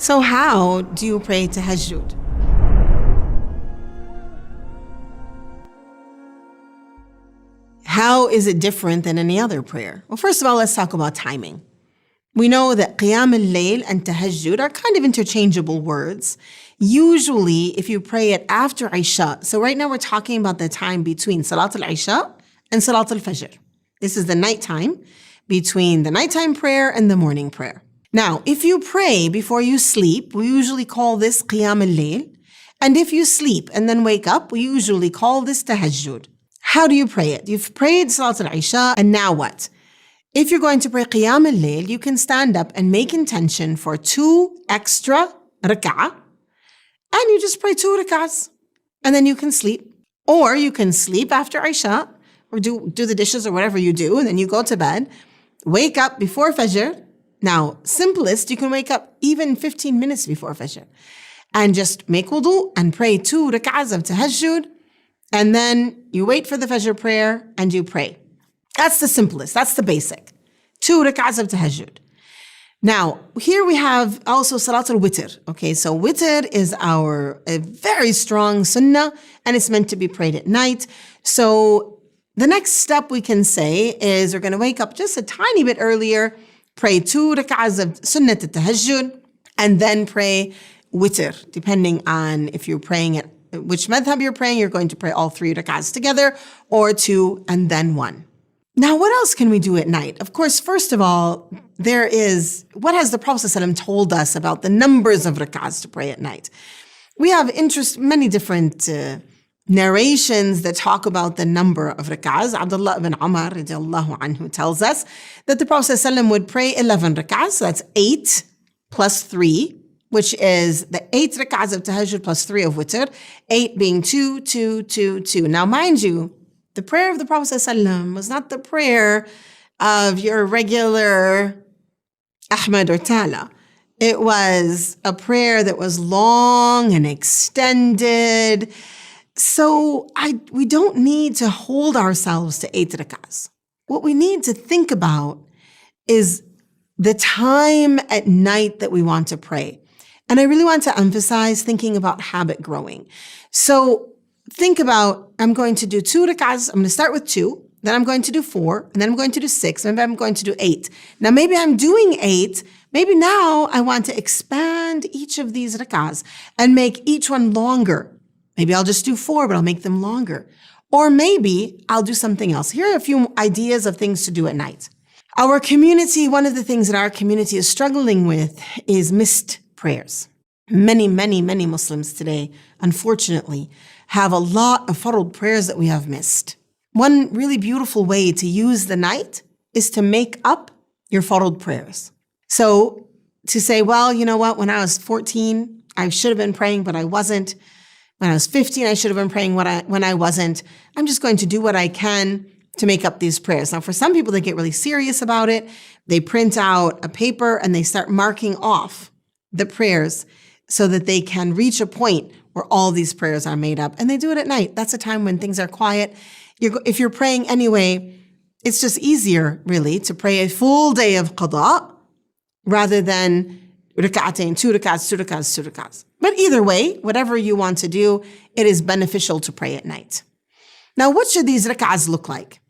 So how do you pray tahajjud? How is it different than any other prayer? Well, first of all, let's talk about timing. We know that qiyam al-layl and tahajjud are kind of interchangeable words. Usually, if you pray it after Isha, so right now we're talking about the time between Salat al-Isha and Salat al-Fajr. This is the nighttime, between the nighttime prayer and the morning prayer. Now, if you pray before you sleep, we usually call this qiyam al-layl. And if you sleep and then wake up, we usually call this tahajjud. How do you pray it? You've prayed Salat al-Isha, and now what? If you're going to pray qiyam al-layl, you can stand up and make intention for 2 extra rak'ah, and you just pray 2 rak'ahs, and then you can sleep. Or you can sleep after Isha, or do the dishes or whatever you do, and then you go to bed, wake up before Fajr. Now, simplest, you can wake up even 15 minutes before Fajr, and just make wudu and pray 2 rak'ahs of tahajjud, and then you wait for the Fajr prayer and you pray. That's the simplest. That's the basic. 2 rak'ahs of tahajjud. Now, here we have also Salat al-Witr. Okay, so Witr is a very strong sunnah, and it's meant to be prayed at night. So the next step we can say is we're going to wake up just a tiny bit earlier, pray 2 rak'ahs of sunnat al-tahajjud, and then pray Witr, depending on if you're praying at which madhab you're praying. You're going to pray all 3 rak'ahs together, or 2 and then 1. Now, what else can we do at night? Of course, first of all, what has the Prophet ﷺ told us about the numbers of rak'ahs to pray at night? We have many different narrations that talk about the number of rak'ahs. Abdullah ibn Umar radiallahu anhu tells us that the Prophet ﷺ would pray 11 rak'ahs, so that's 8 plus 3, which is the 8 rak'ahs of tahajjud plus 3 of witr, 8 being 2, 2, 2, 2. Now, mind you, the prayer of the Prophet ﷺ was not the prayer of your regular Ahmad or Tala. It was a prayer that was long and extended. So we don't need to hold ourselves to 8 rak'ahs. What we need to think about is the time at night that we want to pray. And I really want to emphasize thinking about habit growing. So think about, I'm going to do 2 rak'ahs. I'm going to start with 2, then I'm going to do 4, and then I'm going to do 6, and then I'm going to do 8. Now, maybe I'm doing 8. Maybe now I want to expand each of these rak'ahs and make each one longer. Maybe I'll just do 4, but I'll make them longer. Or maybe I'll do something else. Here are a few ideas of things to do at night. Our community, one of the things that our community is struggling with is missed prayers. Many Muslims today, unfortunately, have a lot of farad prayers that we have missed. One really beautiful way to use the night is to make up your farad prayers. So to say, well, you know what, when I was 14, I should have been praying, but I wasn't. When I was 15, I should have been praying when I wasn't. I'm just going to do what I can to make up these prayers. Now, for some people, they get really serious about it. They print out a paper and they start marking off the prayers so that they can reach a point where all these prayers are made up. And they do it at night. That's a time when things are quiet. If you're praying anyway, it's just easier, really, to pray a full day of qada rather than rak'atain, 2 rak'ahs, 2 rak'ahs, 2 rak'ahs. But either way, whatever you want to do, it is beneficial to pray at night. Now, what should these rak'ahs look like?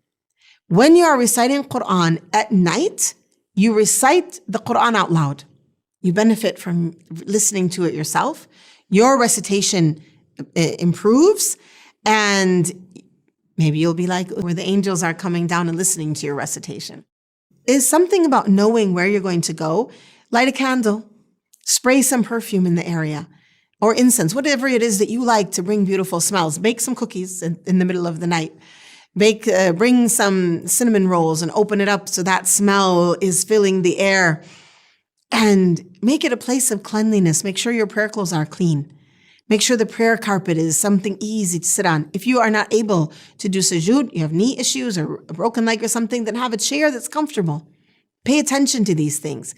When you are reciting Quran at night, you recite the Quran out loud. You benefit from listening to it yourself. Your recitation improves, and maybe you'll be like where the angels are coming down and listening to your recitation. Is something about knowing where you're going to go. Light a candle, spray some perfume in the area, or incense, whatever it is that you like to bring beautiful smells. Bake some cookies in the middle of the night. Bring some cinnamon rolls and open it up so that smell is filling the air. And make it a place of cleanliness. Make sure your prayer clothes are clean. Make sure the prayer carpet is something easy to sit on. If you are not able to do sujood, you have knee issues or a broken leg or something, then have a chair that's comfortable. Pay attention to these things.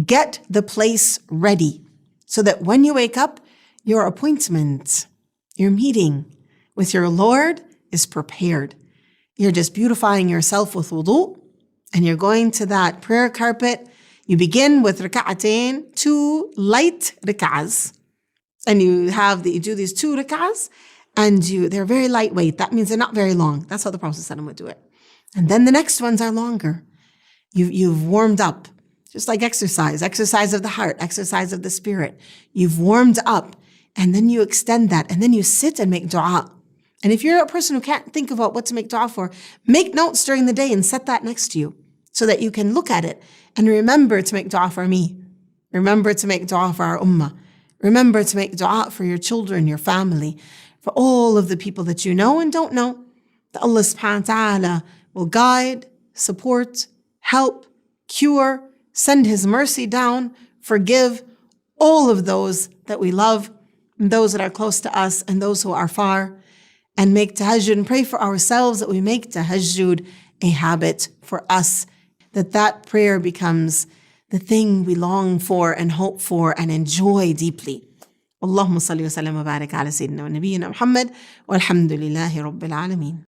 Get the place ready so that when you wake up, your appointment, your meeting with your Lord is prepared. You're just beautifying yourself with wudu, and you're going to that prayer carpet. You begin with rak'atain, 2 light rak'ahs. And you do these 2 rak'ahs, and they're very lightweight. That means they're not very long. That's how the Prophet ﷺ would do it. And then the next ones are longer. You've warmed up, just like exercise of the heart, exercise of the spirit. You've warmed up, and then you extend that, and then you sit and make dua. And if you're a person who can't think about what to make dua for, make notes during the day and set that next to you so that you can look at it and remember to make dua for me. Remember to make dua for our ummah. Remember to make dua for your children, your family, for all of the people that you know and don't know. That Allah subhanahu wa ta'ala will guide, support, help, cure, send His mercy down, forgive all of those that we love, and those that are close to us and those who are far. And make tahajjud and pray for ourselves that we make tahajjud a habit for us, that prayer becomes the thing we long for and hope for and enjoy deeply. Allahumma salli wa sallam wa barik ala Sayyidina wa Nabiyyina Muhammad walhamdulillahi Rabbil Alameen.